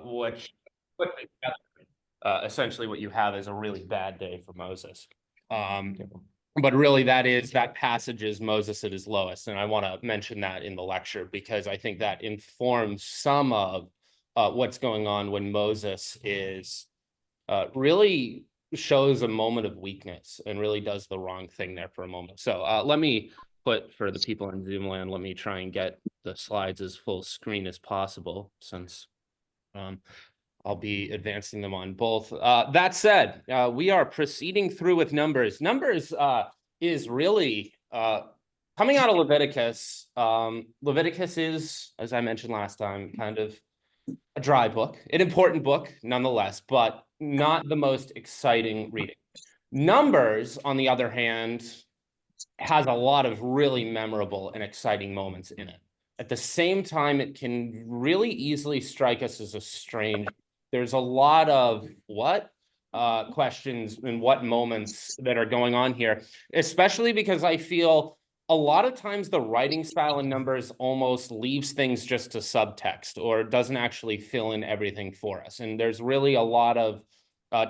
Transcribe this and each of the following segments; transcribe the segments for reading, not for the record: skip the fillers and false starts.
which quickly essentially what you have is a really bad day for Moses. Um, but really that passage is Moses at his lowest. And I want to mention that in the lecture because I think that informs some of what's going on when Moses is really shows a moment of weakness and really does the wrong thing there for a moment. So let me put, for the people in Zoom land, let me try and get the slides as full screen as possible since I'll be advancing them on both. That said, we are proceeding through with Numbers. Numbers is really coming out of Leviticus. Leviticus is, as I mentioned last time, kind of a dry book, an important book nonetheless, but not the most exciting reading. Numbers, on the other hand, has a lot of really memorable and exciting moments in it. At the same time, it can really easily strike us as a strange. There's a lot of what questions and what moments that are going on here, especially because I feel a lot of times the writing style in Numbers almost leaves things just to subtext or doesn't actually fill in everything for us. And there's really a lot of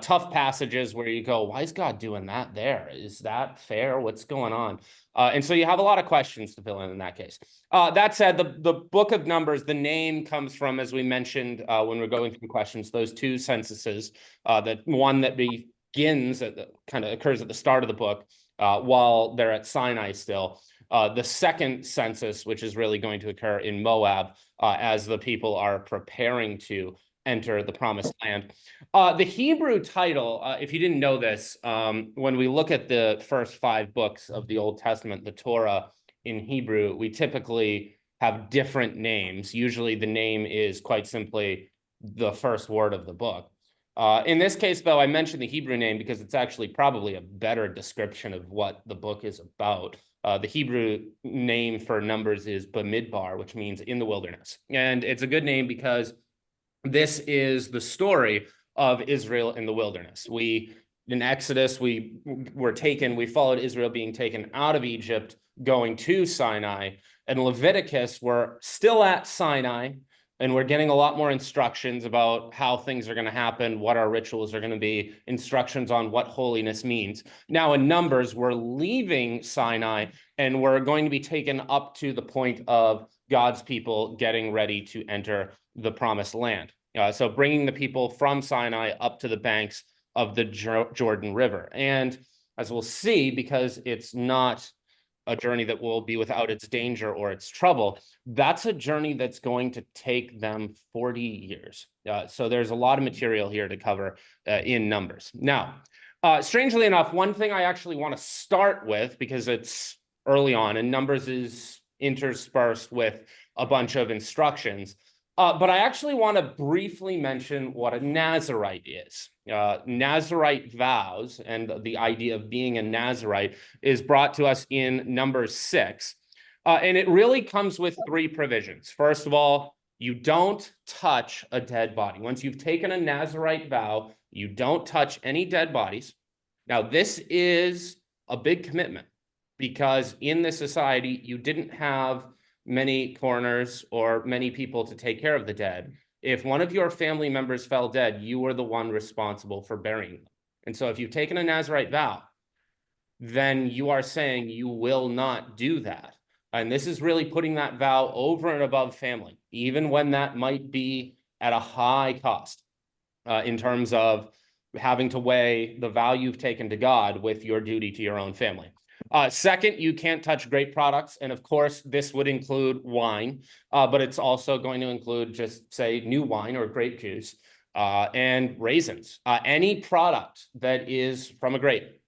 tough passages where you go, why is God doing that there? Is that fair? What's going on? And so you have a lot of questions to fill in that case. That said, the book of Numbers, the name comes from, as we mentioned when we're going through questions, those two censuses, that one that begins at kind of occurs at the start of the book while they're at Sinai still. The second census, which is really going to occur in Moab as the people are preparing to enter the promised land. The Hebrew title, if you didn't know this, when we look at the first 5 books of the Old Testament, the Torah in Hebrew, we typically have different names. Usually the name is quite simply the first word of the book. In this case, though, I mentioned the Hebrew name because it's actually probably a better description of what the book is about. The Hebrew name for Numbers is Bamidbar, which means in the wilderness. And it's a good name because this is the story of Israel in the wilderness. In Exodus, we followed Israel being taken out of Egypt, going to Sinai. And Leviticus, we're still at Sinai, and we're getting a lot more instructions about how things are going to happen, what our rituals are going to be, instructions on what holiness means. Now in Numbers, we're leaving Sinai, and we're going to be taken up to the point of God's people getting ready to enter the promised land. So bringing the people from Sinai up to the banks of the Jordan River. And as we'll see, because it's not a journey that will be without its danger or its trouble, that's a journey that's going to take them 40 years. So there's a lot of material here to cover in Numbers. Now, strangely enough, one thing I actually want to start with, because it's early on and Numbers is interspersed with a bunch of instructions, but I actually want to briefly mention what a Nazirite is. Nazirite vows and the idea of being a Nazirite is brought to us in Numbers 6. And it really comes with 3 provisions. First of all, you don't touch a dead body. Once you've taken a Nazirite vow, you don't touch any dead bodies. Now, this is a big commitment because in this society, you didn't have many coroners or many people to take care of the dead. If one of your family members fell dead, you were the one responsible for burying them. And so if you've taken a Nazirite vow, then you are saying you will not do that. And this is really putting that vow over and above family, even when that might be at a high cost in terms of having to weigh the vow you've taken to God with your duty to your own family. Second, you can't touch grape products. And of course, this would include wine, but it's also going to include just say new wine or grape juice and raisins. Any product that is from a grape,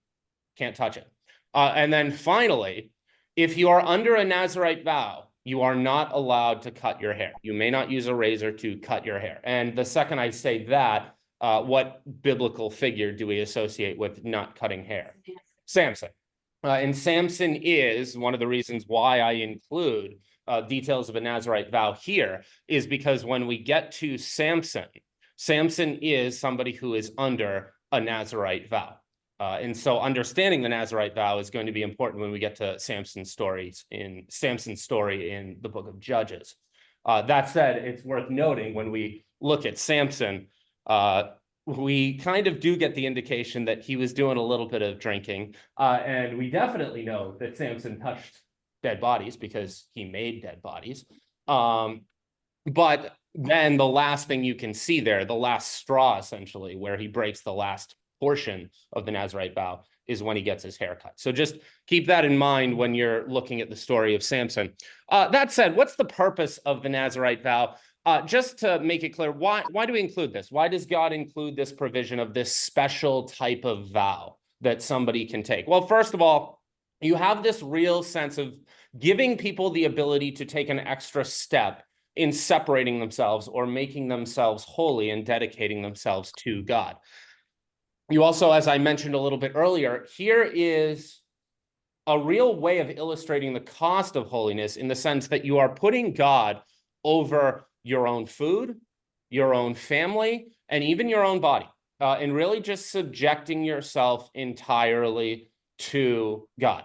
can't touch it. And then finally, if you are under a Nazirite vow, you are not allowed to cut your hair. You may not use a razor to cut your hair. And the second I say that, what biblical figure do we associate with not cutting hair? Samson. And Samson is one of the reasons why I include details of a Nazirite vow here is because when we get to Samson, Samson is somebody who is under a Nazirite vow. And so understanding the Nazirite vow is going to be important when we get to Samson's story in the book of Judges. That said, it's worth noting when we look at Samson, we kind of do get the indication that he was doing a little bit of drinking. And we definitely know that Samson touched dead bodies because he made dead bodies. But then the last thing you can see there, the last straw, essentially, where he breaks the last portion of the Nazirite vow, is when he gets his hair cut. So just keep that in mind when you're looking at the story of Samson. That said, what's the purpose of the Nazirite vow? Just to make it clear, why do we include this? Why does God include this provision of this special type of vow that somebody can take? Well, first of all, you have this real sense of giving people the ability to take an extra step in separating themselves or making themselves holy and dedicating themselves to God. You also, as I mentioned a little bit earlier, here is a real way of illustrating the cost of holiness in the sense that you are putting God over your own food, your own family, and even your own body, and really just subjecting yourself entirely to God.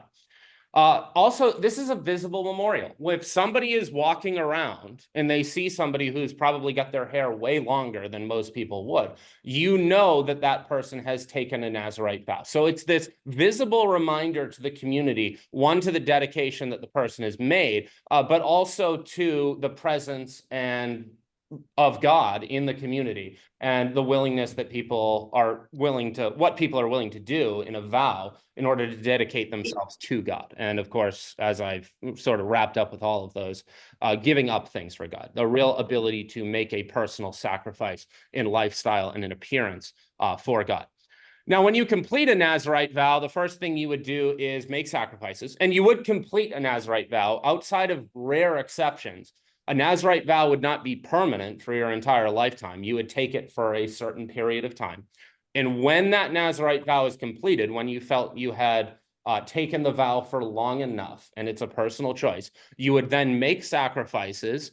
Also, this is a visible memorial. If somebody is walking around and they see somebody who's probably got their hair way longer than most people would, you know that that person has taken a Nazirite vow. So it's this visible reminder to the community, one, to the dedication that the person has made, but also to the presence and of God in the community and the willingness that people are willing to, what people are willing to do in a vow in order to dedicate themselves to God. And of course, as I've sort of wrapped up with all of those, giving up things for God, the real ability to make a personal sacrifice in lifestyle and in appearance for God. Now, when you complete a Nazirite vow, the first thing you would do is make sacrifices, and you would complete a Nazirite vow outside of rare exceptions. A Nazirite vow would not be permanent for your entire lifetime. You would take it for a certain period of time. And when that Nazirite vow is completed, when you felt you had taken the vow for long enough, and it's a personal choice, you would then make sacrifices.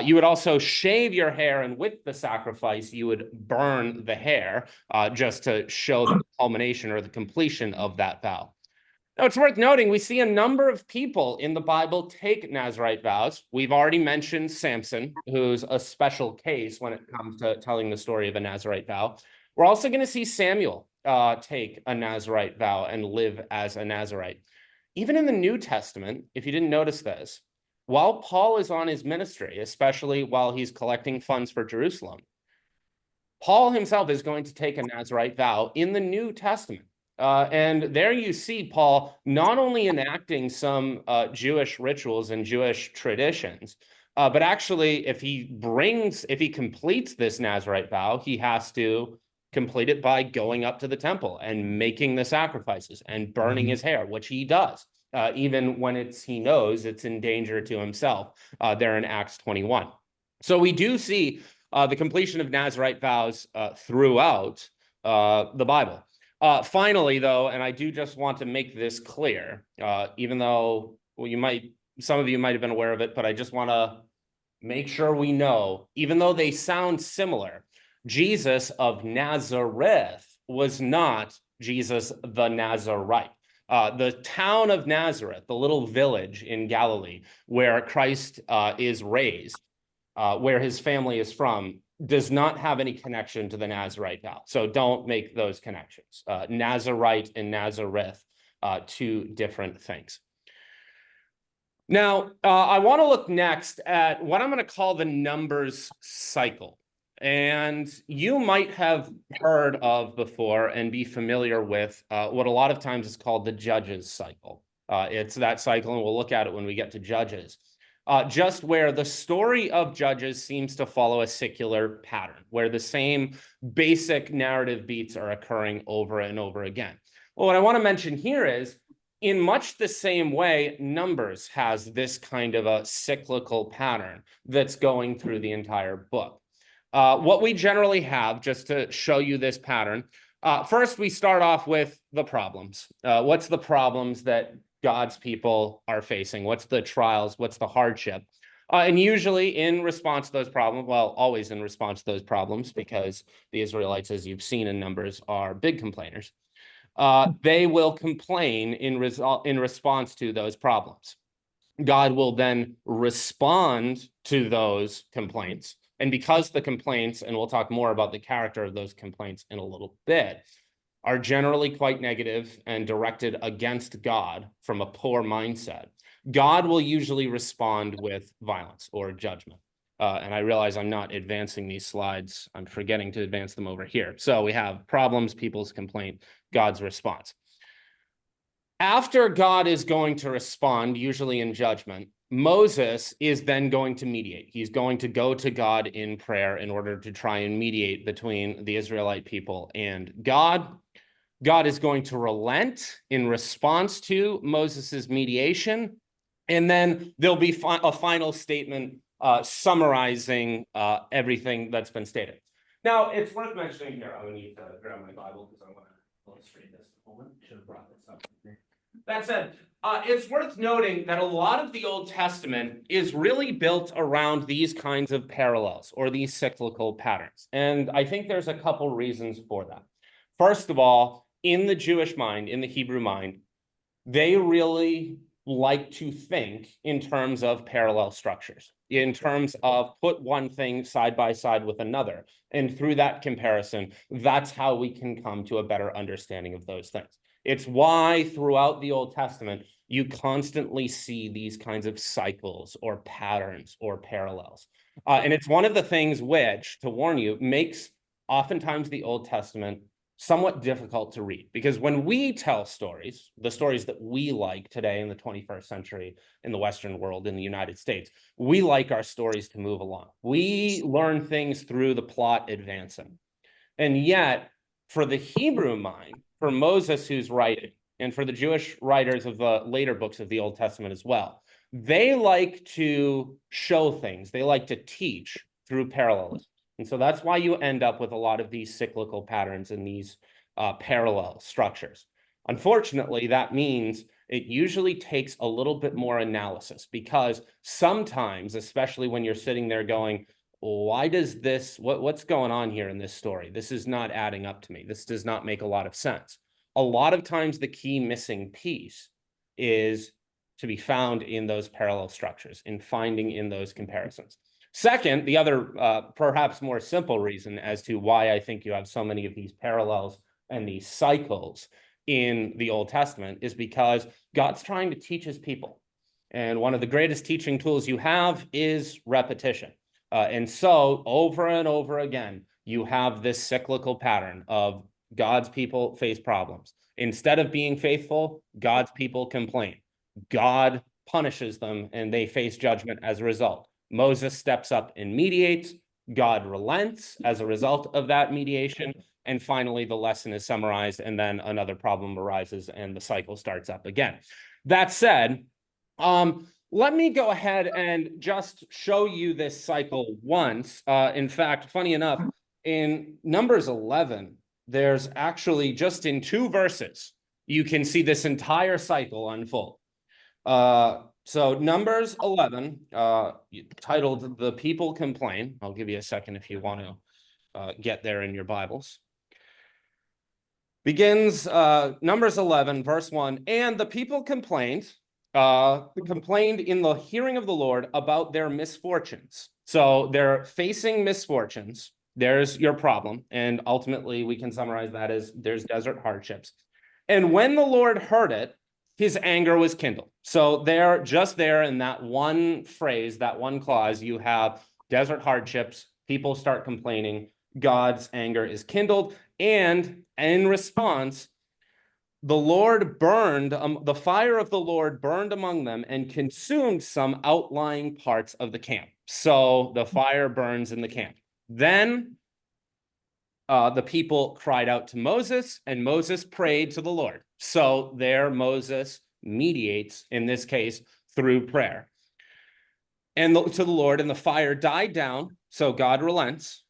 You would also shave your hair, and with the sacrifice, you would burn the hair just to show the culmination or the completion of that vow. Now, it's worth noting, we see a number of people in the Bible take Nazirite vows. We've already mentioned Samson, who's a special case when it comes to telling the story of a Nazirite vow. We're also going to see Samuel take a Nazirite vow and live as a Nazirite. Even in the New Testament, if you didn't notice this, while Paul is on his ministry, especially while he's collecting funds for Jerusalem, Paul himself is going to take a Nazirite vow in the New Testament. And there you see Paul not only enacting some Jewish rituals and Jewish traditions, but actually, if he completes this Nazirite vow, he has to complete it by going up to the temple and making the sacrifices and burning his hair, which he does, even when he knows it's in danger to himself, there in Acts 21. So we do see the completion of Nazirite vows throughout the Bible. Finally, though, and I do just want to make this clear, even though some of you might have been aware of it, but I just want to make sure we know, even though they sound similar, Jesus of Nazareth was not Jesus the Nazarite. The town of Nazareth, the little village in Galilee where Christ is raised, where his family is from, does not have any connection to the Nazirite vow. So don't make those connections. Nazarite and Nazareth, two different things. Now, I want to look next at what I'm going to call the numbers cycle. And you might have heard of before and be familiar with what a lot of times is called the Judges cycle. It's that cycle, and we'll look at it when we get to Judges. Just where the story of Judges seems to follow a secular pattern, where the same basic narrative beats are occurring over and over again. Well, what I want to mention here is, in much the same way, Numbers has this kind of a cyclical pattern that's going through the entire book. What we generally have, just to show you this pattern, first we start off with the problems. What's the problems that God's people are facing? What's the trials? What's the hardship? And usually in response to those problems, well, always in response to those problems, because the Israelites, as you've seen in Numbers, are big complainers. They will complain in response to those problems. God will then respond to those complaints And because the complaints, and we'll talk more about the character of those complaints in a little bit, are generally quite negative and directed against God from a poor mindset, God will usually respond with violence or judgment. And I realize I'm not advancing these slides. I'm forgetting to advance them over here. So we have problems, people's complaint, God's response. After God is going to respond, usually in judgment, Moses is then going to mediate. He's going to go to God in prayer in order to try and mediate between the Israelite people and God. God is going to relent in response to Moses's mediation. And then there'll be a final statement summarizing everything that's been stated. Now, it's worth mentioning here, I'm going to need to grab my Bible because I want to illustrate this in a moment. Should have brought this up. That said, it's worth noting that a lot of the Old Testament is really built around these kinds of parallels or these cyclical patterns. And I think there's a couple reasons for that. First of all, in the Jewish mind, in the Hebrew mind, they really like to think in terms of parallel structures, in terms of put one thing side by side with another. And through that comparison, that's how we can come to a better understanding of those things. It's why throughout the Old Testament, you constantly see these kinds of cycles or patterns or parallels. And it's one of the things which, to warn you, makes oftentimes the Old Testament somewhat difficult to read, because when we tell stories, the stories that we like today in the 21st century in the Western world, in the United States, we like our stories to move along. We learn things through the plot advancing. And yet, for the Hebrew mind, for Moses who's writing, and for the Jewish writers of the later books of the Old Testament as well, they like to show things. They like to teach through parallelism. And so that's why you end up with a lot of these cyclical patterns and these parallel structures. Unfortunately, that means it usually takes a little bit more analysis, because sometimes, especially when you're sitting there going, why does this, what's going on here in this story? This is not adding up to me. This does not make a lot of sense. A lot of times the key missing piece is to be found in those parallel structures, in finding in those comparisons. Second, the other perhaps more simple reason as to why I think you have so many of these parallels and these cycles in the Old Testament is because God's trying to teach his people. And one of the greatest teaching tools you have is repetition. And so over and over again, you have this cyclical pattern of God's people face problems. Instead of being faithful, God's people complain. God punishes them and they face judgment as a result. Moses steps up and mediates. God relents as a result of that mediation. And finally, the lesson is summarized, and then another problem arises and the cycle starts up again. That said, let me go ahead and just show you this cycle once. In fact, funny enough, in Numbers 11, there's actually just in 2 verses, you can see this entire cycle unfold. So Numbers 11, titled "The People Complain." I'll give you a second if you want to get there in your Bibles. Begins Numbers 11, verse 1, "And the people complained in the hearing of the Lord about their misfortunes." So they're facing misfortunes. There's your problem. And ultimately, we can summarize that as there's desert hardships. "And when the Lord heard it, his anger was kindled." So there, just there in that one phrase, that one clause, you have desert hardships, people start complaining, God's anger is kindled, and in response, the Lord burned, the fire of the Lord burned among them and consumed some outlying parts of the camp. So the fire burns in the camp. Then the people cried out to Moses, and Moses prayed to the Lord. So there Moses mediates, in this case, through prayer. And to the Lord, and the fire died down, so God relents.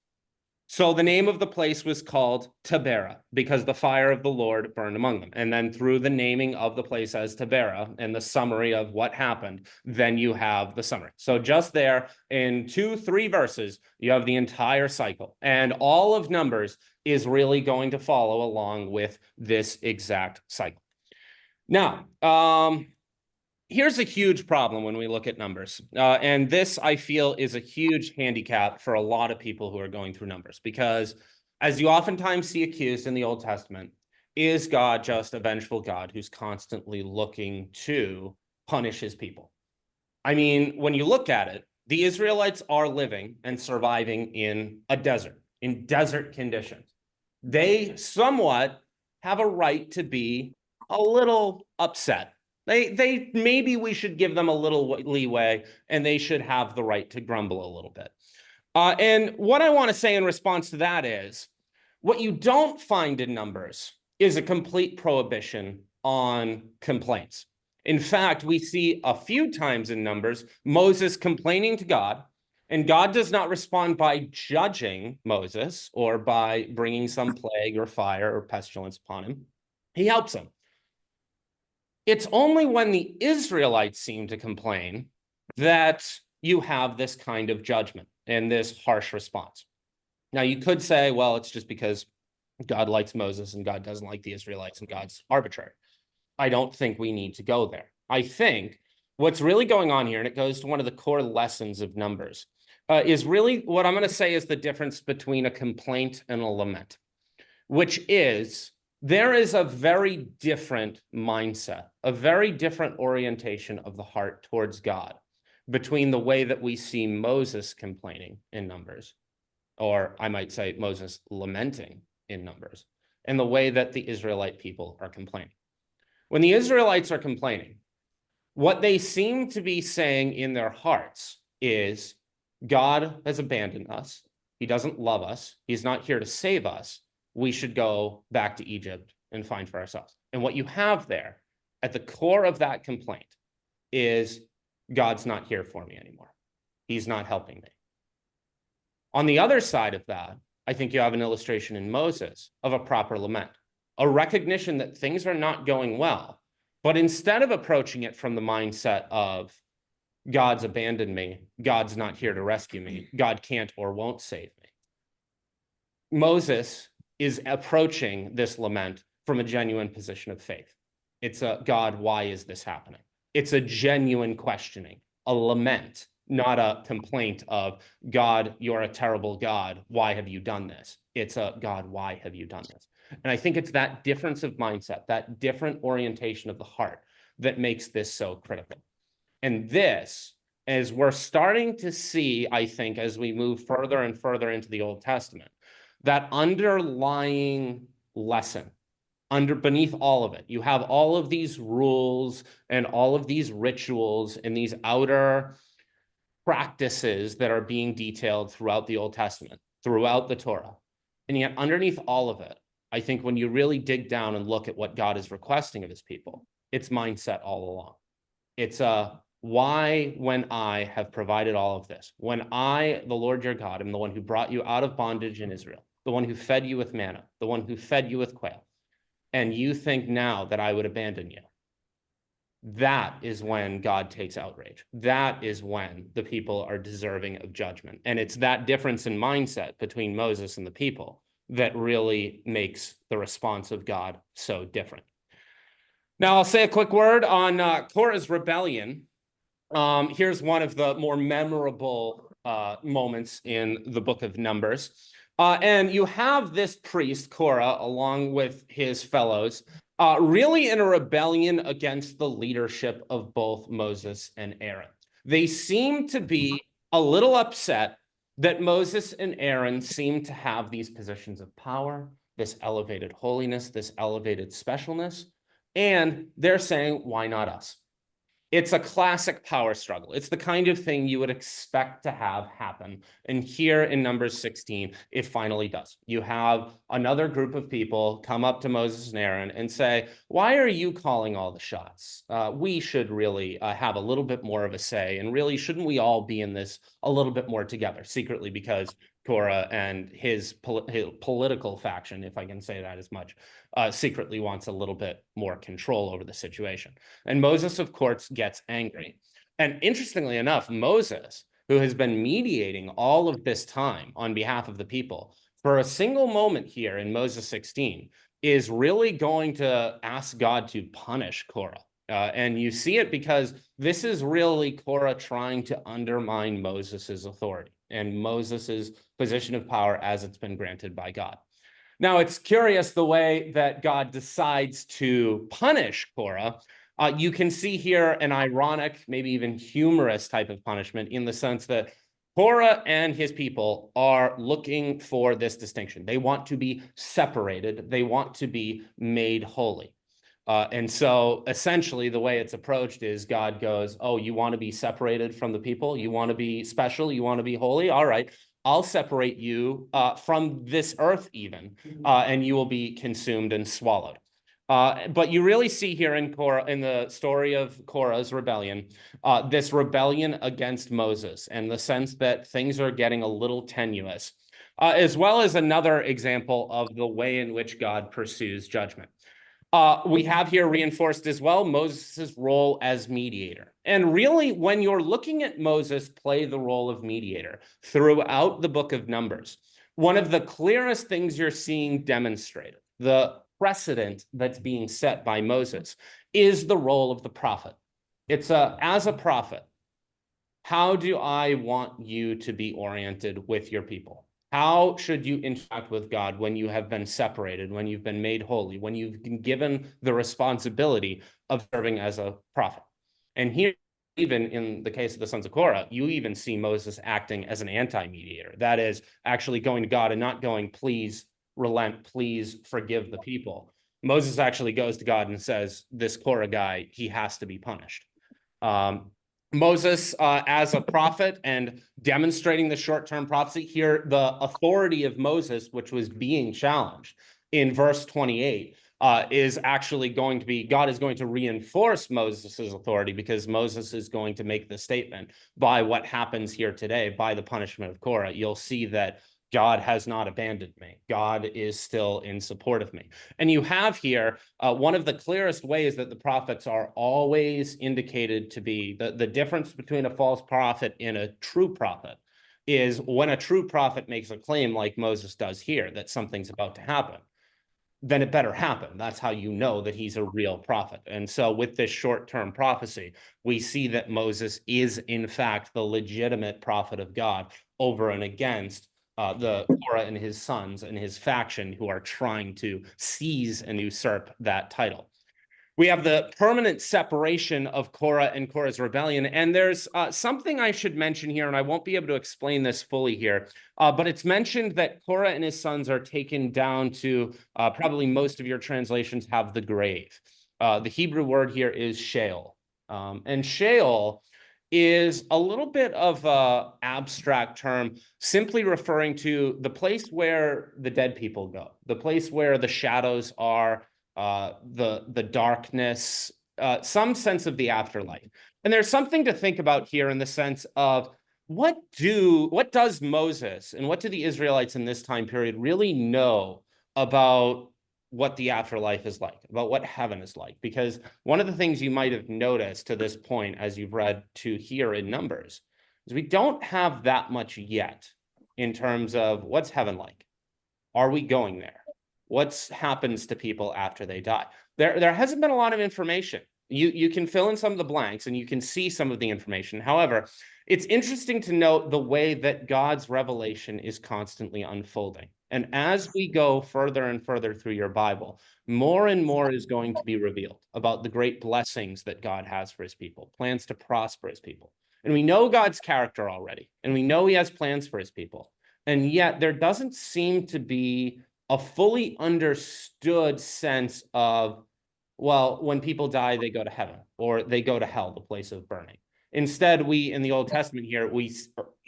So the name of the place was called Taberah, because the fire of the Lord burned among them. And then through the naming of the place as Taberah and the summary of what happened, then you have the summary. So just there in 2-3 verses, you have the entire cycle. And all of Numbers is really going to follow along with this exact cycle. Now, here's a huge problem when we look at numbers. And this, I feel, is a huge handicap for a lot of people who are going through numbers, because as you oftentimes see accused in the Old Testament, is God just a vengeful God who's constantly looking to punish his people? I mean, when you look at it, the Israelites are living and surviving in a desert, in desert conditions. They somewhat have a right to be a little upset. They maybe we should give them a little leeway, and they should have the right to grumble a little bit. And what I want to say in response to that is, what you don't find in Numbers is a complete prohibition on complaints. In fact, we see a few times in Numbers Moses complaining to God, and God does not respond by judging Moses or by bringing some plague or fire or pestilence upon him. He helps him. It's only when the Israelites seem to complain that you have this kind of judgment and this harsh response. Now, you could say, well, it's just because God likes Moses and God doesn't like the Israelites and God's arbitrary. I don't think we need to go there. I think what's really going on here, and it goes to one of the core lessons of Numbers, is really what I'm going to say is the difference between a complaint and a lament, which is there is a very different mindset, a very different orientation of the heart towards God between the way that we see Moses complaining in Numbers, or I might say Moses lamenting in Numbers, and the way that the Israelite people are complaining. When the Israelites are complaining, what they seem to be saying in their hearts is, God has abandoned us. He doesn't love us. He's not here to save us. We should go back to Egypt and find for ourselves. And what you have there at the core of that complaint is, God's not here for me anymore. He's not helping me. On the other side of that, I think you have an illustration in Moses of a proper lament, a recognition that things are not going well, but instead of approaching it from the mindset of, God's abandoned me, God's not here to rescue me, God can't or won't save me, Moses is approaching this lament from a genuine position of faith. It's a, God, why is this happening? It's a genuine questioning, a lament, not a complaint of, God, you're a terrible God. Why have you done this? It's a, God, why have you done this? And I think it's that difference of mindset, that different orientation of the heart that makes this so critical. And this, as we're starting to see, I think, as we move further and further into the Old Testament, that underlying lesson beneath all of it, you have all of these rules and all of these rituals and these outer practices that are being detailed throughout the Old Testament, throughout the Torah. And yet underneath all of it, I think when you really dig down and look at what God is requesting of his people, it's mindset all along. It's why, when I have provided all of this, when I, the Lord your God, am the one who brought you out of bondage in Israel, the one who fed you with manna, the one who fed you with quail, and you think now that I would abandon you, that is when God takes outrage. That is when the people are deserving of judgment. And it's that difference in mindset between Moses and the people that really makes the response of God so different. Now, I'll say a quick word on Korah's rebellion. Here's one of the more memorable moments in the book of Numbers. And you have this priest, Korah, along with his fellows, really in a rebellion against the leadership of both Moses and Aaron. They seem to be a little upset that Moses and Aaron seem to have these positions of power, this elevated holiness, this elevated specialness, and they're saying, why not us? It's a classic power struggle. It's the kind of thing you would expect to have happen. And here in Numbers 16, it finally does. You have another group of people come up to Moses and Aaron and say, why are you calling all the shots? We should really have a little bit more of a say. And really, shouldn't we all be in this a little bit more together, secretly, because Korah and his political faction, if I can say that as much, secretly wants a little bit more control over the situation. And Moses, of course, gets angry. And interestingly enough, Moses, who has been mediating all of this time on behalf of the people, for a single moment here in Moses 16, is really going to ask God to punish Korah And you see it because this is really Korah trying to undermine Moses's authority and Moses's position of power as it's been granted by God. Now, it's curious the way that God decides to punish Korah. You can see here an ironic, maybe even humorous type of punishment in the sense that Korah and his people are looking for this distinction. They want to be separated. They want to be made holy. And so essentially the way it's approached is God goes, oh, you want to be separated from the people? You want to be special? You want to be holy? All right, I'll separate you from this earth even, and you will be consumed and swallowed. But you really see here in Korah, in the story of Korah's rebellion, this rebellion against Moses and the sense that things are getting a little tenuous, as well as another example of the way in which God pursues judgment. We have here reinforced as well Moses' role as mediator. And really, when you're looking at Moses play the role of mediator throughout the book of Numbers, one of the clearest things you're seeing demonstrated, the precedent that's being set by Moses, is the role of the prophet. It's as a prophet, how do I want you to be oriented with your people? How should you interact with God when you have been separated, when you've been made holy, when you've been given the responsibility of serving as a prophet? And here, even in the case of the sons of Korah, you even see Moses acting as an anti-mediator. That is, actually going to God and not going, please relent, please forgive the people. Moses actually goes to God and says, this Korah guy, he has to be punished. Moses, as a prophet and demonstrating the short-term prophecy here, the authority of Moses, which was being challenged in verse 28, is actually going to be, God is going to reinforce Moses's authority because Moses is going to make the statement by what happens here today, by the punishment of Korah. You'll see that God has not abandoned me. God is still in support of me. And you have here one of the clearest ways that the prophets are always indicated to be the difference between a false prophet and a true prophet is when a true prophet makes a claim like Moses does here, that something's about to happen, then it better happen. That's how you know that he's a real prophet. And so with this short-term prophecy, we see that Moses is in fact the legitimate prophet of God over and against the Korah and his sons and his faction who are trying to seize and usurp that title. We have the permanent separation of Korah and Korah's rebellion. And there's something I should mention here, and I won't be able to explain this fully here, but it's mentioned that Korah and his sons are taken down to, probably most of your translations have the grave. The Hebrew word here is Sheol. And Sheol is a little bit of an abstract term, simply referring to the place where the dead people go, the place where the shadows are, the darkness, some sense of the afterlife. And there's something to think about here in the sense of what does Moses and what do the Israelites in this time period really know about what the afterlife is like, about what heaven is like? Because one of the things you might have noticed to this point, as you've read to here in Numbers, is we don't have that much yet in terms of what's heaven like. Are we going there? What happens to people after they die? There hasn't been a lot of information. You can fill in some of the blanks and you can see some of the information. However, it's interesting to note the way that God's revelation is constantly unfolding. And as we go further and further through your Bible, more and more is going to be revealed about the great blessings that God has for his people, plans to prosper his people. And we know God's character already, and we know he has plans for his people. And yet there doesn't seem to be a fully understood sense of, well, when people die, they go to heaven or they go to hell, the place of burning. Instead, we, in the Old Testament here, we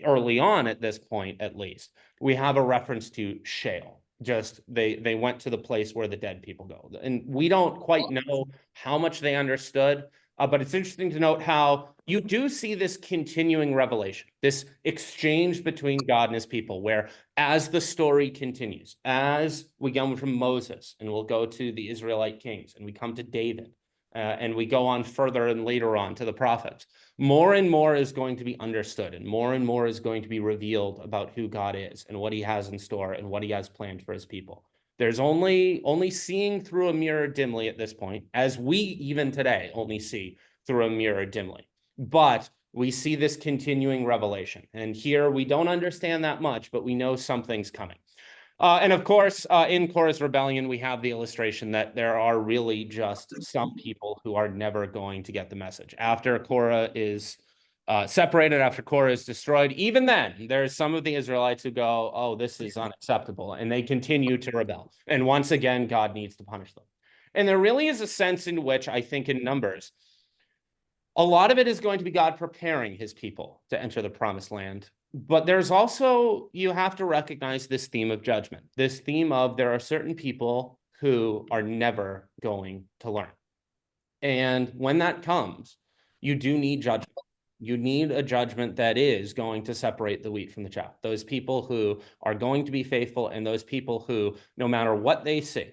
early on at this point, at least, we have a reference to Sheol. Just they went to the place where the dead people go. And we don't quite know how much they understood, but it's interesting to note how you do see this continuing revelation, this exchange between God and his people, where as the story continues, as we go from Moses and we'll go to the Israelite kings and we come to David, and we go on further and later on to the prophets, more and more is going to be understood and more is going to be revealed about who God is and what he has in store and what he has planned for his people. There's only seeing through a mirror dimly at this point, as we even today only see through a mirror dimly. But we see this continuing revelation. And here we don't understand that much, but we know something's coming. And of course, in Korah's rebellion, we have the illustration that there are really just some people who are never going to get the message. After Korah is separated, after Korah is destroyed, even then, there's some of the Israelites who go, oh, this is unacceptable, and they continue to rebel. And once again, God needs to punish them. And there really is a sense in which I think in Numbers, a lot of it is going to be God preparing his people to enter the promised land. But there's also, you have to recognize this theme of judgment, this theme of there are certain people who are never going to learn. And when that comes, you do need judgment. You need a judgment that is going to separate the wheat from the chaff. Those people who are going to be faithful and those people who, no matter what they see,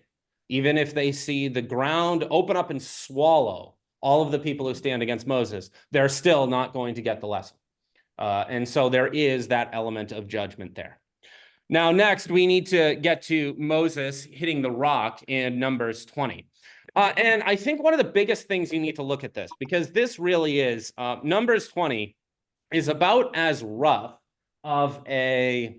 even if they see the ground open up and swallow all of the people who stand against Moses, they're still not going to get the lesson. And so there is that element of judgment there. Now, next, we need to get to Moses hitting the rock in Numbers 20. And I think one of the biggest things you need to look at this, because this really is, Numbers 20 is about as rough of a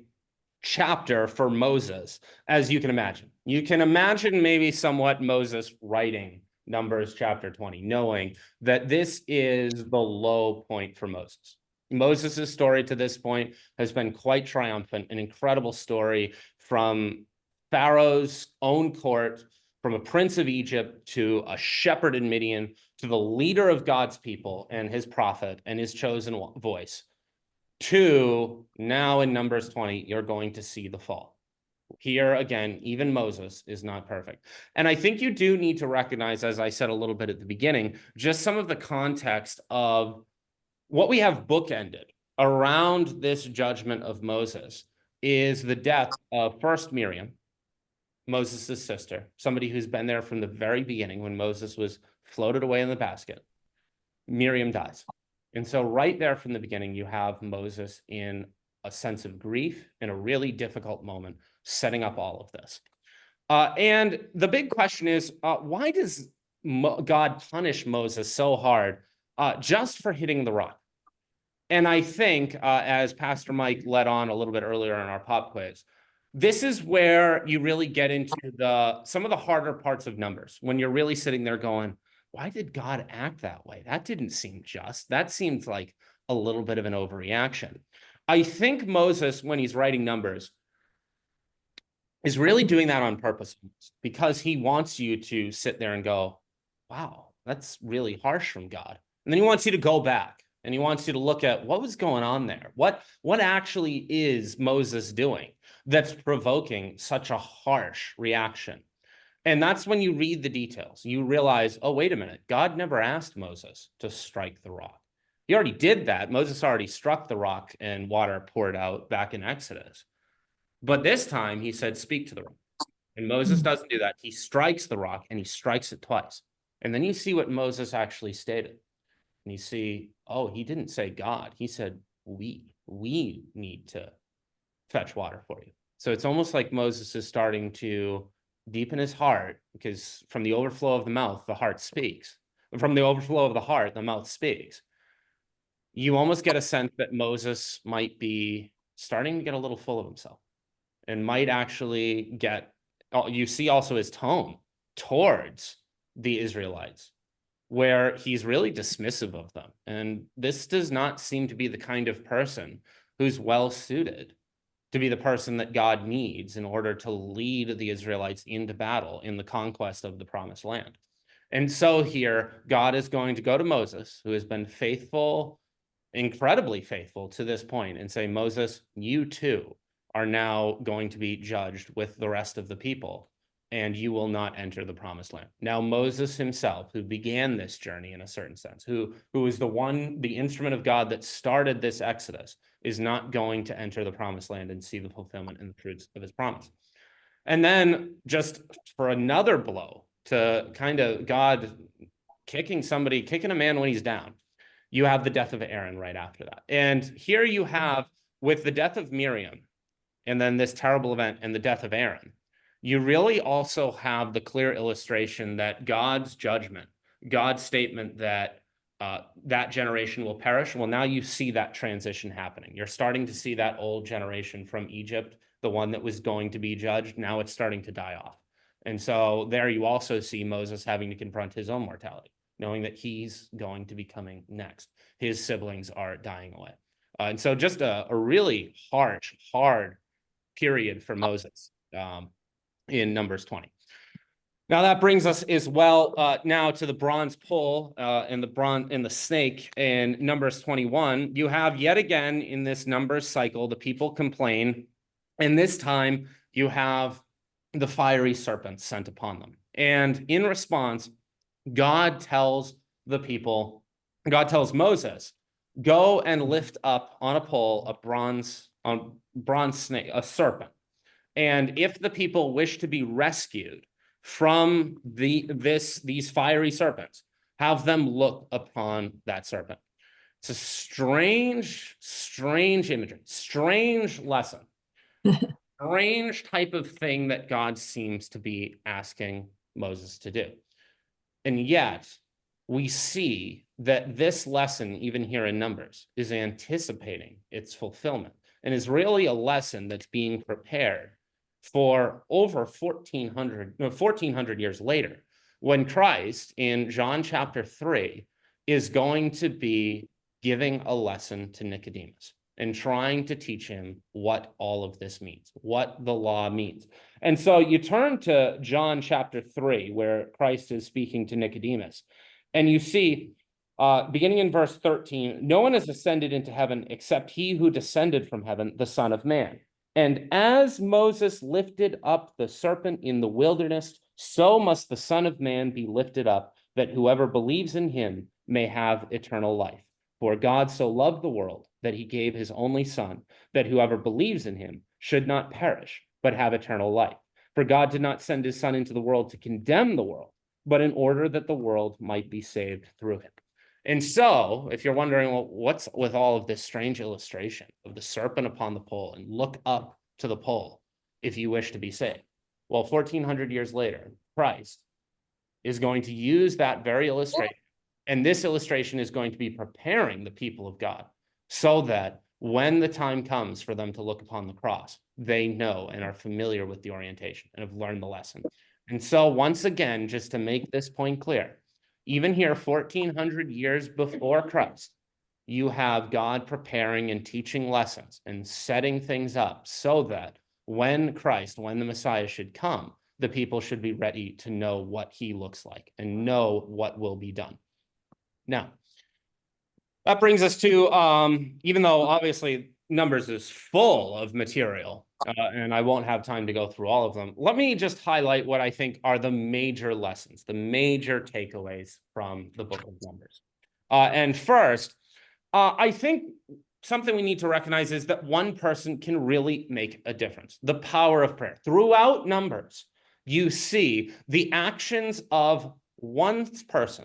chapter for Moses as you can imagine. You can imagine maybe somewhat Moses writing Numbers chapter 20, knowing that this is the low point for Moses. Moses' story to this point has been quite triumphant, an incredible story from Pharaoh's own court, from a prince of Egypt to a shepherd in Midian, to the leader of God's people and his prophet and his chosen voice, to now in Numbers 20, you're going to see the fall. Here again, even Moses is not perfect. And I think you do need to recognize, as I said a little bit at the beginning, just some of the context of what we have bookended around this judgment of Moses is the death of first Miriam, Moses' sister, somebody who's been there from the very beginning when Moses was floated away in the basket. Miriam dies. And so right there from the beginning, you have Moses in a sense of grief in a really difficult moment, setting up all of this. And the big question is, why does God punish Moses so hard just for hitting the rock? And I think, as Pastor Mike led on a little bit earlier in our pop quiz, this is where you really get into some of the harder parts of Numbers, when you're really sitting there going, why did God act that way? That didn't seem just. That seemed like a little bit of an overreaction. I think Moses, when he's writing Numbers, is really doing that on purpose because he wants you to sit there and go, wow, that's really harsh from God. And then he wants you to go back and he wants you to look at what was going on there. What actually is Moses doing that's provoking such a harsh reaction? And that's when you read the details. You realize, oh, wait a minute. God never asked Moses to strike the rock. He already did that. Moses already struck the rock and water poured out back in Exodus. But this time he said, speak to the rock. And Moses doesn't do that. He strikes the rock and he strikes it twice. And then you see what Moses actually stated. And you see, oh, he didn't say God. He said, we need to fetch water for you. So it's almost like Moses is starting to deepen his heart, because from the overflow of the mouth, the heart speaks. From the overflow of the heart, the mouth speaks. You almost get a sense that Moses might be starting to get a little full of himself and might actually get, you see also his tone towards the Israelites, where he's really dismissive of them. And this does not seem to be the kind of person who's well suited to be the person that God needs in order to lead the Israelites into battle in the conquest of the promised land. And so here, God is going to go to Moses, who has been faithful, incredibly faithful to this point, and say, Moses, you too are now going to be judged with the rest of the people, and you will not enter the promised land. Now, Moses himself, who began this journey in a certain sense, who is the instrument of God that started this Exodus, is not going to enter the promised land and see the fulfillment and the fruits of his promise. And then just for another blow to kind of God kicking a man when he's down, you have the death of Aaron right after that. And here you have, with the death of Miriam, and then this terrible event and the death of Aaron, you really also have the clear illustration that God's judgment, God's statement that that generation will perish. Well, now you see that transition happening. You're starting to see that old generation from Egypt, the one that was going to be judged. Now it's starting to die off. And so there you also see Moses having to confront his own mortality, knowing that he's going to be coming next. His siblings are dying away. And so just a really harsh, hard period for Moses in Numbers 20. Now that brings us as well now to the bronze pole and the snake in Numbers 21. You have yet again in this Numbers cycle, the people complain, and this time you have the fiery serpents sent upon them. And in response, God tells Moses, go and lift up on a pole a bronze snake, a serpent. And if the people wish to be rescued from these fiery serpents, have them look upon that serpent. It's a strange imagery, strange lesson, strange type of thing that God seems to be asking Moses to do. And yet we see that this lesson, even here in Numbers, is anticipating its fulfillment and is really a lesson that's being prepared for over 1400 years later, when Christ in John chapter 3 is going to be giving a lesson to Nicodemus and trying to teach him what all of this means, what the law means. And so you turn to John chapter 3, where Christ is speaking to Nicodemus, and you see, beginning in verse 13, no one has ascended into heaven except he who descended from heaven, the Son of Man. And as Moses lifted up the serpent in the wilderness, so must the Son of Man be lifted up, that whoever believes in him may have eternal life. For God so loved the world that he gave his only Son, that whoever believes in him should not perish, but have eternal life. For God did not send his Son into the world to condemn the world, but in order that the world might be saved through him. And so, if you're wondering, well, what's with all of this strange illustration of the serpent upon the pole and look up to the pole if you wish to be saved? Well, 1400 years later, Christ is going to use that very illustration. And this illustration is going to be preparing the people of God so that when the time comes for them to look upon the cross, they know and are familiar with the orientation and have learned the lesson. And so once again, just to make this point clear, even here, 1400 years before Christ, you have God preparing and teaching lessons and setting things up so that when the Messiah should come, the people should be ready to know what he looks like and know what will be done. Now, that brings us to, even though obviously Numbers is full of material, and I won't have time to go through all of them, let me just highlight what I think are the major lessons, the major takeaways from the book of Numbers. And first, I think something we need to recognize is that one person can really make a difference. The power of prayer. Throughout Numbers, you see the actions of one person,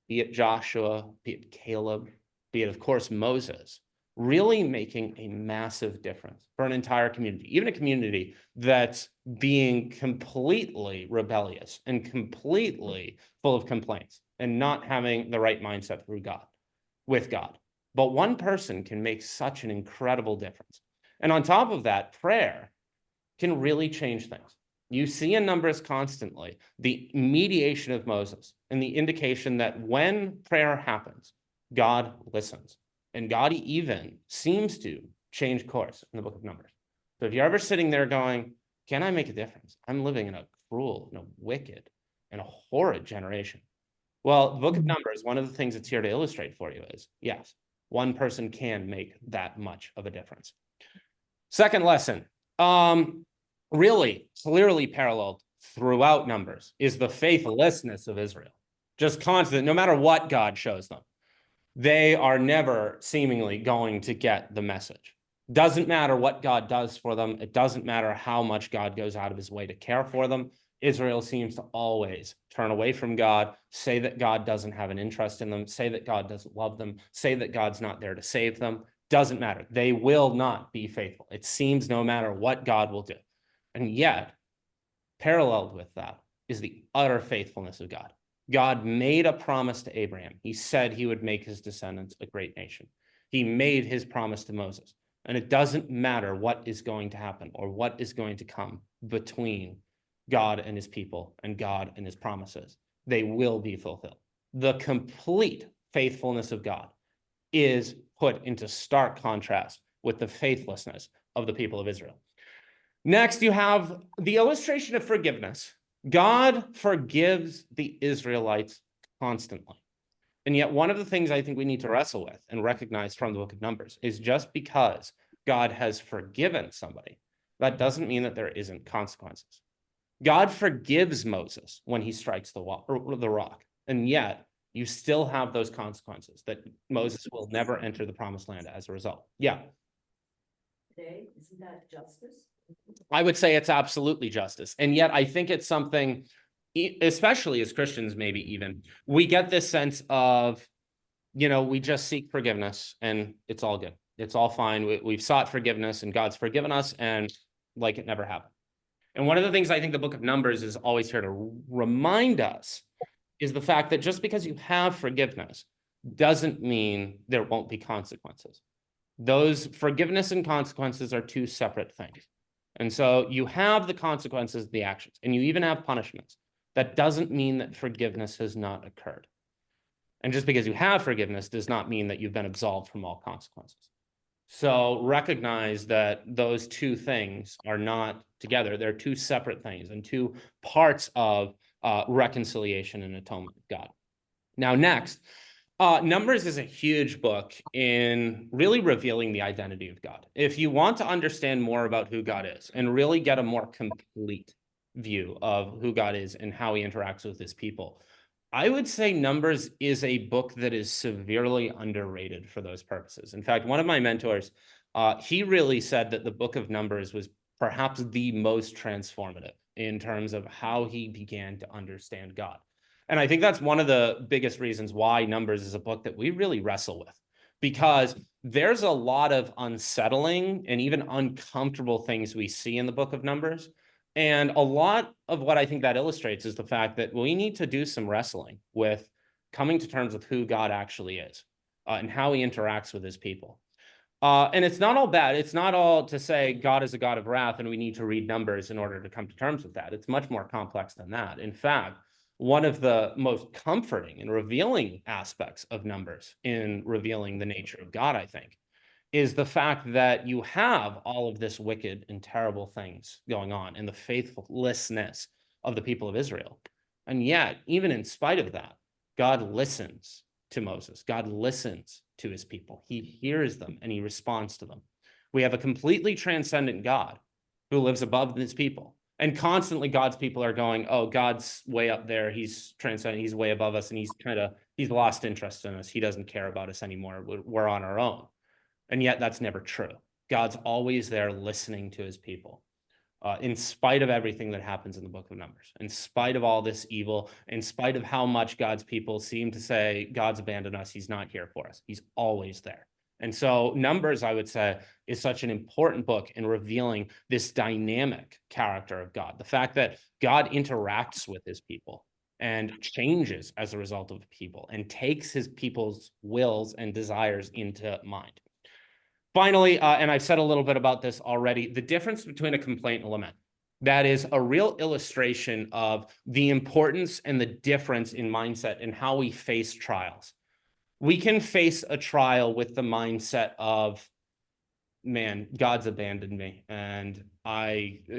be it Joshua, be it Caleb, be it, of course, Moses, really making a massive difference for an entire community, even a community that's being completely rebellious and completely full of complaints and not having the right mindset with God. But one person can make such an incredible difference. And on top of that, prayer can really change things. You see in Numbers constantly the mediation of Moses and the indication that when prayer happens, God listens. And God even seems to change course in the book of Numbers. So if you're ever sitting there going, can I make a difference? I'm living in a cruel, wicked, and a horrid generation. Well, the book of Numbers, one of the things it's here to illustrate for you is, yes, one person can make that much of a difference. Second lesson, really clearly paralleled throughout Numbers is the faithlessness of Israel. Just constant, no matter what God shows them, they are never seemingly going to get the message. Doesn't matter what God does for them. It doesn't matter how much God goes out of his way to care for them. Israel seems to always turn away from God, say that God doesn't have an interest in them, say that God doesn't love them, say that God's not there to save them. Doesn't matter. They will not be faithful. It seems no matter what God will do. And yet, Paralleled with that is the utter faithfulness of God. God made a promise to Abraham. He said he would make his descendants a great nation. He made his promise to Moses. And it doesn't matter what is going to happen or what is going to come between God and his people and God and his promises. They will be fulfilled. The complete faithfulness of God is put into stark contrast with the faithlessness of the people of Israel. Next, you have the illustration of forgiveness. God forgives the Israelites constantly. And yet one of the things I think we need to wrestle with and recognize from the book of Numbers is just because God has forgiven somebody, that doesn't mean that there isn't consequences. God forgives Moses when he strikes the rock, and yet you still have those consequences that Moses will never enter the promised land as a result. Yeah. Today, isn't that justice? I would say it's absolutely justice. And yet I think it's something, especially as Christians, maybe even, we get this sense of, we just seek forgiveness and it's all good. It's all fine. We've sought forgiveness and God's forgiven us and like it never happened. And one of the things I think the book of Numbers is always here to remind us is the fact that just because you have forgiveness doesn't mean there won't be consequences. Those forgiveness and consequences are two separate things. And so you have the consequences of the actions, and you even have punishments. That doesn't mean that forgiveness has not occurred. And just because you have forgiveness does not mean that you've been absolved from all consequences. So recognize that those two things are not together. They're two separate things and two parts of reconciliation and atonement with God. Now, next, Numbers is a huge book in really revealing the identity of God. If you want to understand more about who God is and really get a more complete view of who God is and how he interacts with his people, I would say Numbers is a book that is severely underrated for those purposes. In fact, one of my mentors, he really said that the book of Numbers was perhaps the most transformative in terms of how he began to understand God. And I think that's one of the biggest reasons why Numbers is a book that we really wrestle with, because there's a lot of unsettling and even uncomfortable things we see in the book of Numbers. And a lot of what I think that illustrates is the fact that we need to do some wrestling with coming to terms with who God actually is and how he interacts with his people. And it's not all bad. It's not all to say God is a God of wrath and we need to read Numbers in order to come to terms with that. It's much more complex than that. In fact, one of the most comforting and revealing aspects of Numbers in revealing the nature of God, I think, is the fact that you have all of this wicked and terrible things going on and the faithlessness of the people of Israel. And yet, even in spite of that, God listens to Moses. God listens to his people. He hears them and he responds to them. We have a completely transcendent God who lives above his people. And constantly God's people are going, oh, God's way up there. He's transcendent. He's way above us. And he's lost interest in us. He doesn't care about us anymore. We're on our own. And yet that's never true. God's always there listening to his people. In spite of everything that happens in the book of Numbers, in spite of all this evil, in spite of how much God's people seem to say, God's abandoned us, he's not here for us. He's always there. And so Numbers, I would say, is such an important book in revealing this dynamic character of God. The fact that God interacts with his people and changes as a result of people and takes his people's wills and desires into mind. Finally, and I've said a little bit about this already, the difference between a complaint and a lament. That is a real illustration of the importance and the difference in mindset and how we face trials. We can face a trial with the mindset of, man, God's abandoned me and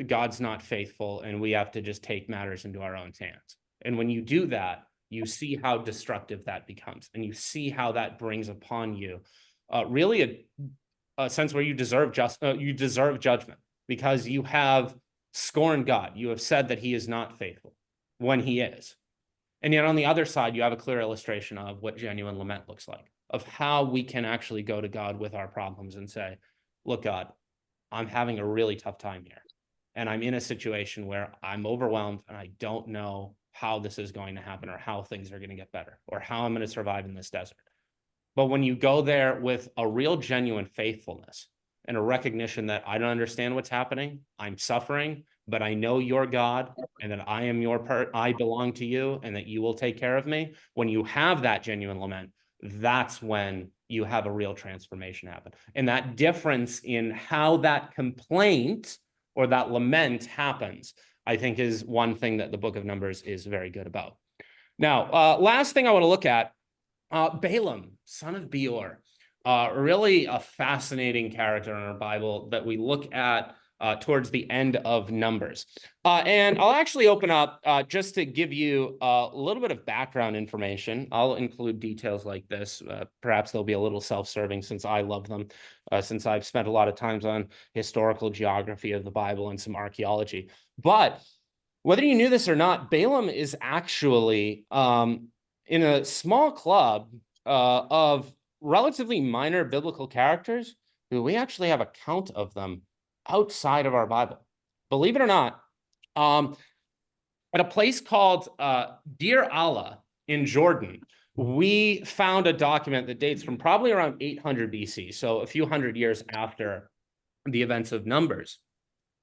God's not faithful and we have to just take matters into our own hands. And when you do that, you see how destructive that becomes and you see how that brings upon you really a sense where you deserve judgment because you have scorned God. You have said that he is not faithful when he is. And yet on the other side, you have a clear illustration of what genuine lament looks like, of how we can actually go to God with our problems and say, look, God, I'm having a really tough time here. And I'm in a situation where I'm overwhelmed and I don't know how this is going to happen or how things are going to get better or how I'm going to survive in this desert. But when you go there with a real genuine faithfulness and a recognition that I don't understand what's happening, I'm suffering, but I know you're God and that I am I belong to you, and that you will take care of me. When you have that genuine lament, that's when you have a real transformation happen. And that difference in how that complaint or that lament happens, I think, is one thing that the book of Numbers is very good about. Now, last thing I want to look at, Balaam, son of Beor, really a fascinating character in our Bible that we look at towards the end of Numbers. And I'll actually open up just to give you a little bit of background information. I'll include details like this. Perhaps they'll be a little self-serving since I love them, since I've spent a lot of times on historical geography of the Bible and some archaeology. But whether you knew this or not, Balaam is actually in a small club of relatively minor biblical characters who we actually have a count of them outside of our Bible. Believe it or not, at a place called Deir Allah in Jordan, we found a document that dates from probably around 800 BC, so a few hundred years after the events of Numbers.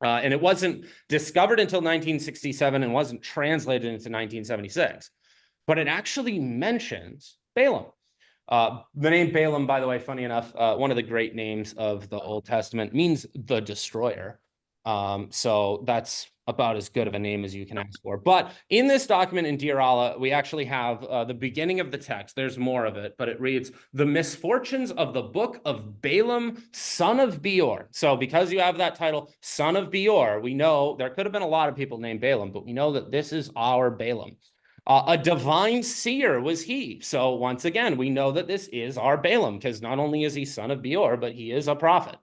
And it wasn't discovered until 1967 and wasn't translated into 1976. But it actually mentions Balaam. The name Balaam, by the way, funny enough, one of the great names of the Old Testament, means the destroyer. So that's about as good of a name as you can ask for. But in this document in Deir Allah, we actually have the beginning of the text. There's more of it, but it reads, "The misfortunes of the book of Balaam, son of Beor." So because you have that title, son of Beor, we know there could have been a lot of people named Balaam, but we know that this is our Balaam. A divine seer was he. So once again, we know that this is our Balaam, because not only is he son of Beor, but he is a prophet.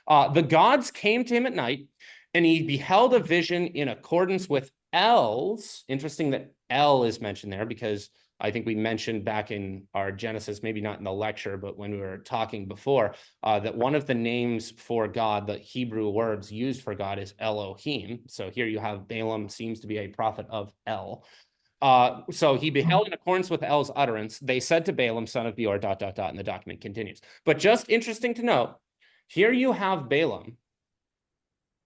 The gods came to him at night, and he beheld a vision in accordance with El's. Interesting that El is mentioned there, because I think we mentioned back in our Genesis, maybe not in the lecture, but when we were talking before, that one of the names for God, the Hebrew words used for God, is Elohim. So here you have Balaam seems to be a prophet of El. So he beheld in accordance with El's utterance. They said to Balaam, son of Beor, ... and the document continues. But just interesting to note, here you have Balaam,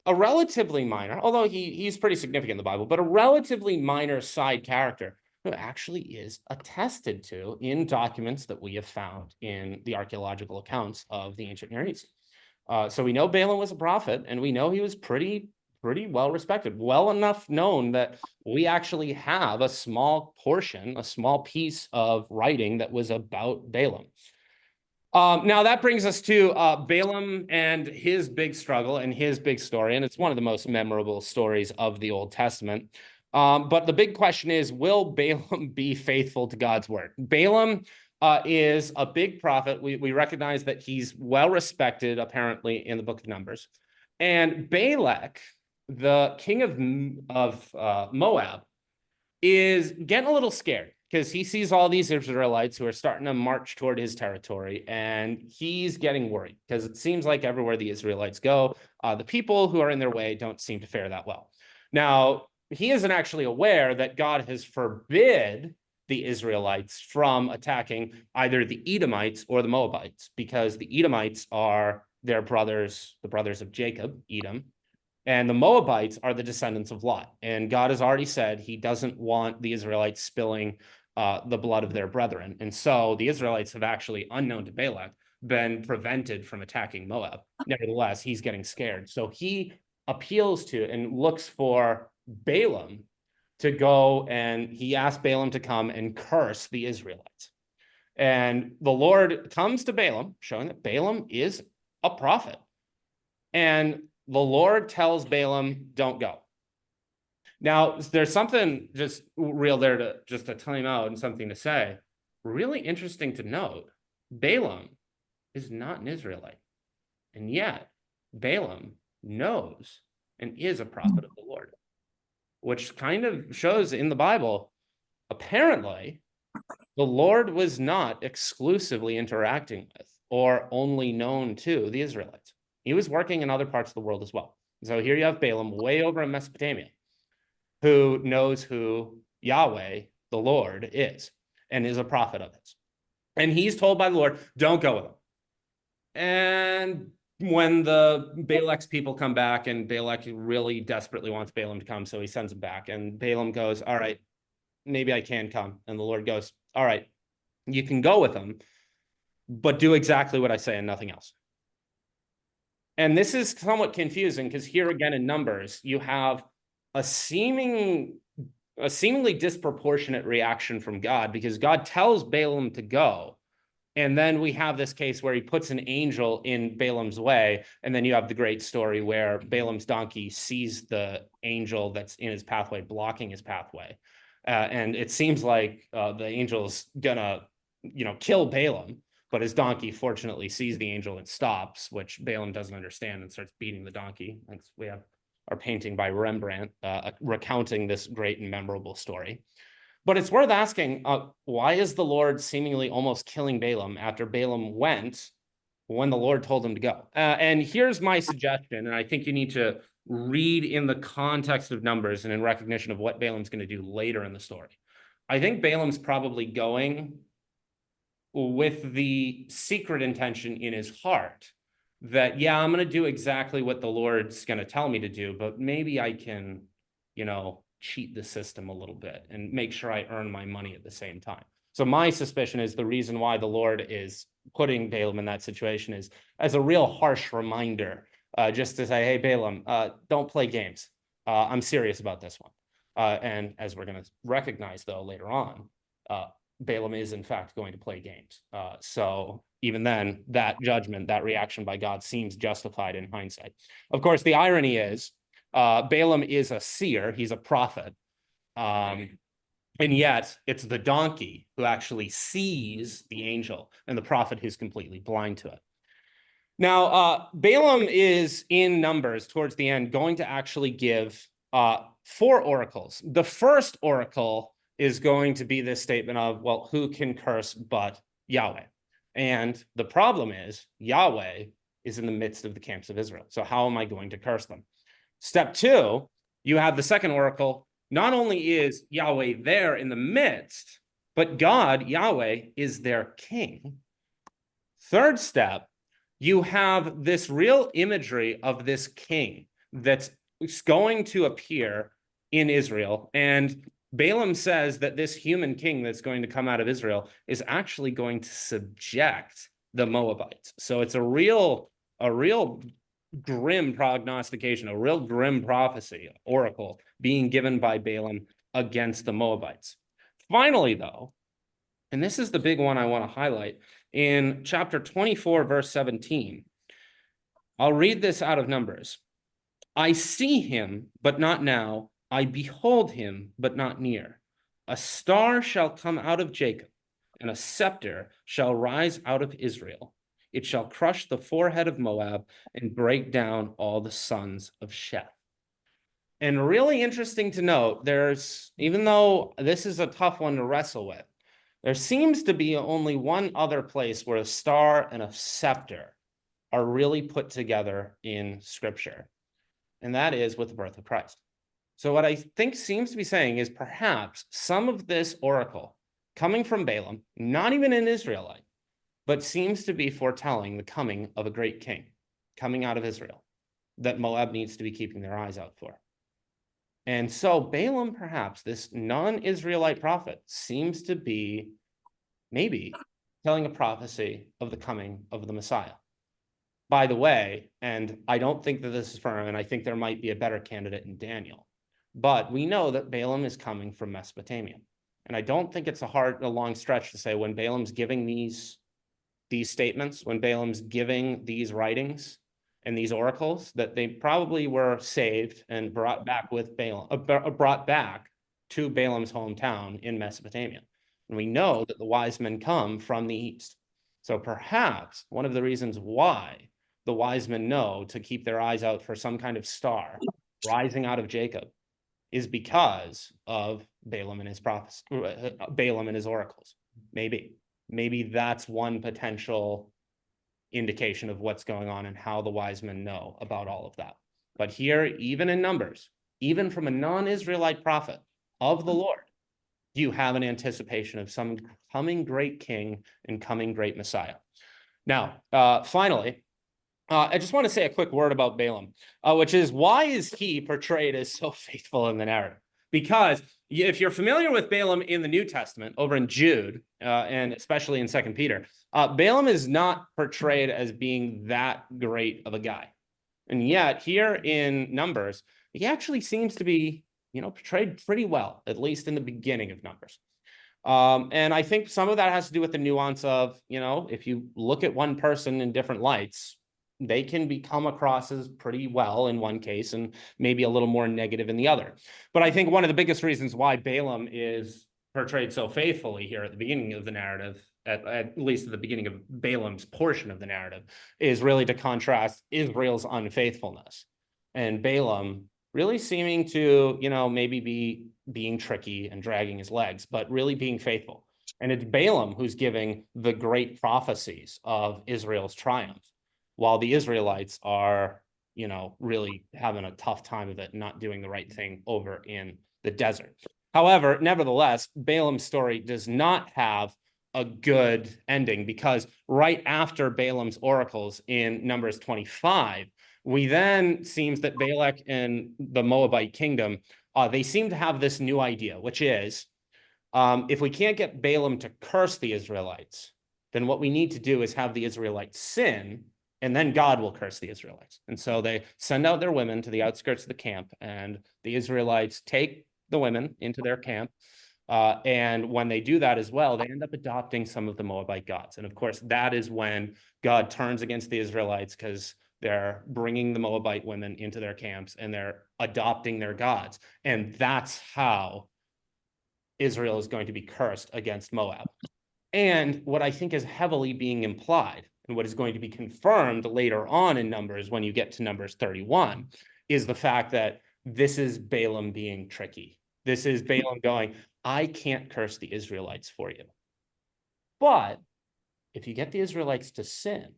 a relatively minor, although he's pretty significant in the Bible, but a relatively minor side character who actually is attested to in documents that we have found in the archaeological accounts of the ancient Near East. So we know Balaam was a prophet, and we know he was pretty well respected, well enough known that we actually have a small portion, a small piece of writing that was about Balaam. Now that brings us to Balaam and his big struggle and his big story, and it's one of the most memorable stories of the Old Testament. But the big question is, will Balaam be faithful to God's word? Balaam is a big prophet. We recognize that he's well respected, apparently, in the book of Numbers. And Balak, the king of Moab, is getting a little scared because he sees all these Israelites who are starting to march toward his territory, and he's getting worried because it seems like everywhere the Israelites go, the people who are in their way don't seem to fare that well. Now, he isn't actually aware that God has forbid the Israelites from attacking either the Edomites or the Moabites, because the Edomites are their brothers, the brothers of Jacob, Edom, and the Moabites are the descendants of Lot. And God has already said he doesn't want the Israelites spilling the blood of their brethren. And so the Israelites have actually, unknown to Balak, been prevented from attacking Moab. Nevertheless, he's getting scared. So he appeals to and looks for Balaam to go, and he asks Balaam to come and curse the Israelites. And the Lord comes to Balaam, showing that Balaam is a prophet. And the Lord tells Balaam, don't go. Now, there's something just real there to just a time out and something to say. Really interesting to note, Balaam is not an Israelite. And yet, Balaam knows and is a prophet of the Lord, which kind of shows in the Bible, apparently, the Lord was not exclusively interacting with or only known to the Israelites. He was working in other parts of the world as well. So here you have Balaam way over in Mesopotamia, who knows who Yahweh, the Lord, is and is a prophet of his. And he's told by the Lord, don't go with him. And when the Balak's people come back, and Balak really desperately wants Balaam to come, so he sends him back. And Balaam goes, all right, maybe I can come. And the Lord goes, all right, you can go with him, but do exactly what I say and nothing else. And this is somewhat confusing because here again in Numbers, you have a seemingly disproportionate reaction from God, because God tells Balaam to go. And then we have this case where he puts an angel in Balaam's way. And then you have the great story where Balaam's donkey sees the angel that's in his pathway, blocking his pathway. And it seems like the angel's gonna, kill Balaam, but his donkey fortunately sees the angel and stops, which Balaam doesn't understand and starts beating the donkey. We have our painting by Rembrandt recounting this great and memorable story. But it's worth asking, why is the Lord seemingly almost killing Balaam after Balaam went when the Lord told him to go? And here's my suggestion, and I think you need to read in the context of Numbers and in recognition of what Balaam's going to do later in the story. I think Balaam's probably going with the secret intention in his heart that, yeah, I'm going to do exactly what the Lord's going to tell me to do, but maybe I can, cheat the system a little bit and make sure I earn my money at the same time. So my suspicion is the reason why the Lord is putting Balaam in that situation is as a real harsh reminder, just to say, hey, Balaam, don't play games. I'm serious about this one. And as we're going to recognize, though, later on, Balaam is, in fact, going to play games. So even then, that judgment, that reaction by God seems justified in hindsight. Of course, the irony is, Balaam is a seer, he's a prophet. And yet it's the donkey who actually sees the angel and the prophet who's completely blind to it. Now, Balaam is in Numbers towards the end going to actually give 4 oracles. The first oracle is going to be this statement of, well, who can curse but Yahweh? And the problem is Yahweh is in the midst of the camps of Israel. So how am I going to curse them? Step 2, you have the second oracle. Not only is Yahweh there in the midst, but God, Yahweh, is their king. Third step, you have this real imagery of this king that's going to appear in Israel. And Balaam says that this human king that's going to come out of Israel is actually going to subject the Moabites. So it's a real grim prognostication, a real grim prophecy, oracle being given by Balaam against the Moabites. Finally, though, and this is the big one I want to highlight, in chapter 24, verse 17, I'll read this out of Numbers. I see him, but not now. I behold him, but not near. A star shall come out of Jacob, and a scepter shall rise out of Israel. It shall crush the forehead of Moab and break down all the sons of Sheth. And really interesting to note, even though this is a tough one to wrestle with, there seems to be only one other place where a star and a scepter are really put together in Scripture, and that is with the birth of Christ. So what I think seems to be saying is perhaps some of this oracle coming from Balaam, not even an Israelite, but seems to be foretelling the coming of a great king coming out of Israel that Moab needs to be keeping their eyes out for. And so Balaam, perhaps this non-Israelite prophet, seems to be maybe telling a prophecy of the coming of the Messiah. By the way, and I don't think that this is firm, and I think there might be a better candidate in Daniel, but we know that Balaam is coming from Mesopotamia. And I don't think it's a long stretch to say when Balaam's giving these statements, when Balaam's giving these writings and these oracles, that they probably were saved and brought back to Balaam's hometown in Mesopotamia. And we know that the wise men come from the east. So perhaps one of the reasons why the wise men know to keep their eyes out for some kind of star rising out of Jacob is because of Balaam and his prophecy, Balaam and his oracles. Maybe that's one potential indication of what's going on and how the wise men know about all of that. But here, even in Numbers, even from a non-Israelite prophet of the Lord, you have an anticipation of some coming great king and coming great Messiah. Now, finally, I just want to say a quick word about Balaam, which is why is he portrayed as so faithful in the narrative? Because if you're familiar with Balaam in the New Testament, over in Jude, and especially in Second Peter, Balaam is not portrayed as being that great of a guy. And yet here in Numbers, he actually seems to be, portrayed pretty well, at least in the beginning of Numbers. And I think some of that has to do with the nuance of, if you look at one person in different lights, they can come across as pretty well in one case and maybe a little more negative in the other. But I think one of the biggest reasons why Balaam is portrayed so faithfully here at the beginning of the narrative, at least at the beginning of Balaam's portion of the narrative, is really to contrast Israel's unfaithfulness and Balaam really seeming to, maybe be being tricky and dragging his legs, but really being faithful. And it's Balaam who's giving the great prophecies of Israel's triumph, while the Israelites are, really having a tough time of it, not doing the right thing over in the desert. However, nevertheless, Balaam's story does not have a good ending, because right after Balaam's oracles in Numbers 25, we then seems that Balak and the Moabite kingdom, they seem to have this new idea, which is, if we can't get Balaam to curse the Israelites, then what we need to do is have the Israelites sin, and then God will curse the Israelites. And so they send out their women to the outskirts of the camp, and the Israelites take the women into their camp. And when they do that as well, they end up adopting some of the Moabite gods. And of course, that is when God turns against the Israelites, because they're bringing the Moabite women into their camps and they're adopting their gods. And that's how Israel is going to be cursed against Moab. And what I think is heavily being implied, and what is going to be confirmed later on in Numbers, when you get to Numbers 31, is the fact that this is Balaam being tricky. This is Balaam going, I can't curse the Israelites for you. But if you get the Israelites to sin,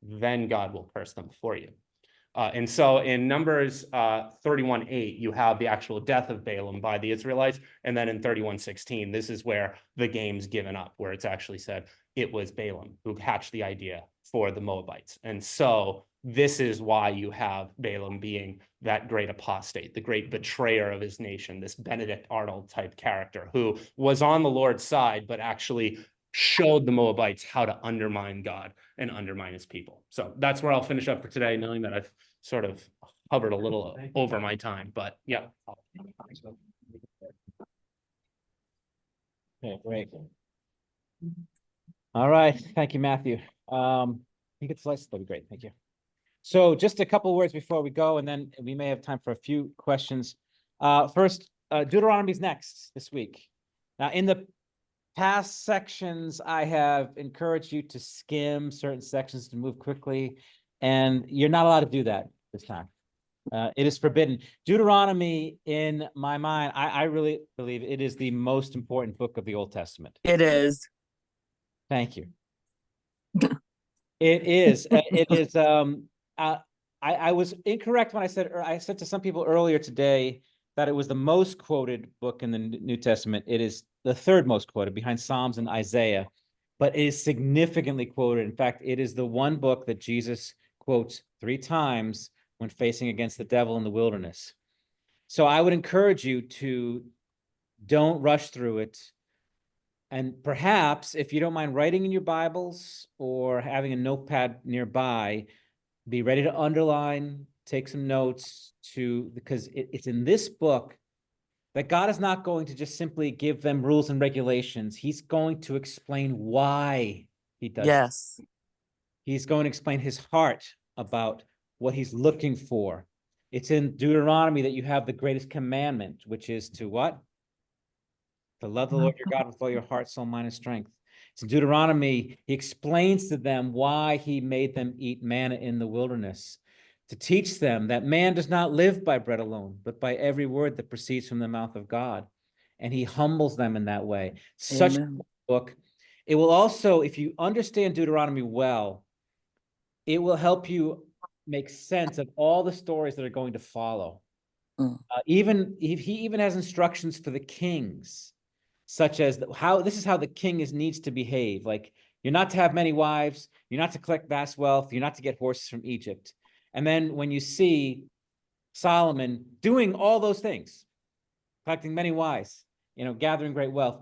then God will curse them for you. And so in Numbers 31:8, you have the actual death of Balaam by the Israelites. And then in 31:16, this is where the game's given up, where it's actually said it was Balaam who hatched the idea for the Moabites. And so this is why you have Balaam being that great apostate, the great betrayer of his nation, this Benedict Arnold type character who was on the Lord's side, but actually showed the Moabites how to undermine God and undermine his people. So that's where I'll finish up for today, knowing that I've sort of hovered a little over my time, but yeah. Okay, great. All right, thank you, Matthew. You get the slices, that'd be great, thank you. So just a couple words before we go, and then we may have time for a few questions. First, Deuteronomy's next this week. Now, in the past sections, I have encouraged you to skim certain sections to move quickly, and you're not allowed to do that this time. It is forbidden. Deuteronomy, in my mind, I really believe it is the most important book of the Old Testament. It is. Thank you. It is. It is. I was incorrect when I said to some people earlier today that it was the most quoted book in the New Testament. It is the third most quoted, behind Psalms and Isaiah, but it is significantly quoted. In fact, it is the one book that Jesus quotes 3 times when facing against the devil in the wilderness. So I would encourage you to don't rush through it. And perhaps, if you don't mind writing in your Bibles or having a notepad nearby, be ready to underline, take some notes, because it's in this book that God is not going to just simply give them rules and regulations. He's going to explain why he does. Yes. He's going to explain his heart about what he's looking for. It's in Deuteronomy that you have the greatest commandment, which is to what? To love the Lord your God with all your heart, soul, mind, and strength. It's in Deuteronomy, he explains to them why he made them eat manna in the wilderness, to teach them that man does not live by bread alone, but by every word that proceeds from the mouth of God. And he humbles them in that way. Such a book. It will also, if you understand Deuteronomy well, it will help you make sense of all the stories that are going to follow. Even if he even has instructions for the kings, such as this is how the king needs to behave. Like, You're not to have many wives, you're not to collect vast wealth, you're not to get horses from Egypt. And then when you see Solomon doing all those things, collecting many wives, gathering great wealth,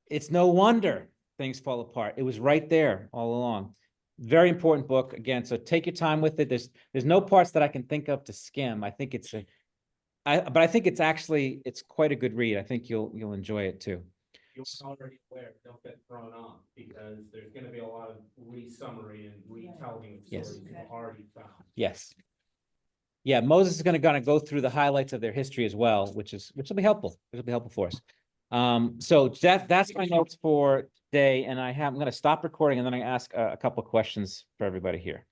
it's no wonder things fall apart. It was right there all along. Very important book again. So take your time with it. There's no parts that I can think of to skim. I think it's but I think it's quite a good read. I think you'll enjoy it too. You're already aware, don't get thrown off, because there's gonna be a lot of re-summary and retelling of Yes. stories you've already found. Yes. Yeah, Moses is gonna go through the highlights of their history as well, which will be helpful. It'll be helpful for us. So that's my notes for today, and I'm gonna stop recording and then I ask a couple of questions for everybody here.